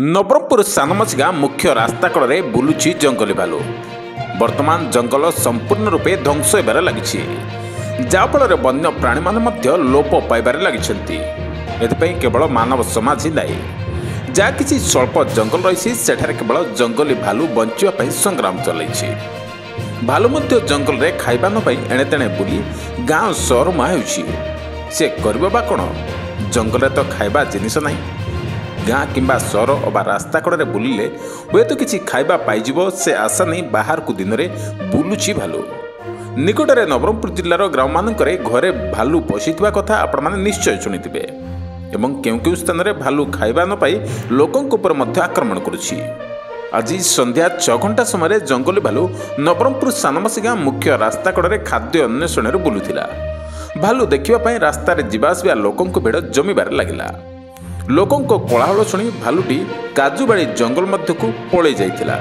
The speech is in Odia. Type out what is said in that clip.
ନବରଙ୍ଗପୁର ସାନମସିଗା ମୁଖ୍ୟ ରାସ୍ତା କଡ଼ରେ ବୁଲୁଛି ଜଙ୍ଗଲୀ ଭାଲୁ। ବର୍ତ୍ତମାନ ଜଙ୍ଗଲ ସମ୍ପୂର୍ଣ୍ଣ ରୂପେ ଧ୍ୱଂସ ହେବାରେ ଲାଗିଛି, ଯାହାଫଳରେ ବନ୍ୟ ପ୍ରାଣୀମାନେ ମଧ୍ୟ ଲୋପ ପାଇବାରେ ଲାଗିଛନ୍ତି। ଏଥିପାଇଁ କେବଳ ମାନବ ସମାଜ ହିଁ ଦାୟୀ। ଯାହା କିଛି ସ୍ୱଳ୍ପ ଜଙ୍ଗଲ ରହିଛି ସେଠାରେ କେବଳ ଜଙ୍ଗଲୀ ଭାଲୁ ବଞ୍ଚିବା ପାଇଁ ସଂଗ୍ରାମ ଚଳାଇଛି। ଭାଲୁ ମଧ୍ୟ ଜଙ୍ଗଲରେ ଖାଇବା ନ ପାଇ ଏଣେତେଣେ ବୁଲି ଗାଁ ସହରମୁହାଁ ହେଉଛି। ସେ କରିବ ବା କ'ଣ? ଜଙ୍ଗଲରେ ତ ଖାଇବା ଜିନିଷ ନାହିଁ। ଗାଁ କିମ୍ବା ସହର ଅବା ରାସ୍ତା କଡ଼ରେ ବୁଲିଲେ ହୁଏତ କିଛି ଖାଇବା ପାଇଯିବ, ସେ ଆଶା ନେଇ ବାହାରକୁ ଦିନରେ ବୁଲୁଛି ଭାଲୁ। ନିକଟରେ ନବରଙ୍ଗପୁର ଜିଲ୍ଲାର ଗ୍ରାମମାନଙ୍କରେ ଘରେ ଭାଲୁ ପଶିଥିବା କଥା ଆପଣମାନେ ନିଶ୍ଚୟ ଶୁଣିଥିବେ ଏବଂ କେଉଁ କେଉଁ ସ୍ଥାନରେ ଭାଲୁ ଖାଇବା ନ ପାଇ ଲୋକଙ୍କ ଉପରେ ମଧ୍ୟ ଆକ୍ରମଣ କରୁଛି। ଆଜି ସନ୍ଧ୍ୟା 6 ଘଣ୍ଟା ସମୟରେ ଜଙ୍ଗଲୀ ଭାଲୁ ନବରଙ୍ଗପୁର ସାନମସିଗା ମୁଖ୍ୟ ରାସ୍ତା କଡ଼ରେ ଖାଦ୍ୟ ଅନ୍ୱେଷଣରେ ବୁଲୁଥିଲା। ଭାଲୁ ଦେଖିବା ପାଇଁ ରାସ୍ତାରେ ଯିବା ଆସିବା ଲୋକଙ୍କ ଭିଡ଼ ଜମିବାରେ ଲାଗିଲା। ଲୋକଙ୍କ କୋଳାହଳ ଶୁଣି ଭାଲୁଟି କାଜୁବାଡ଼ି ଜଙ୍ଗଲ ମଧ୍ୟକୁ ପଳାଇ ଯାଇଥିଲା।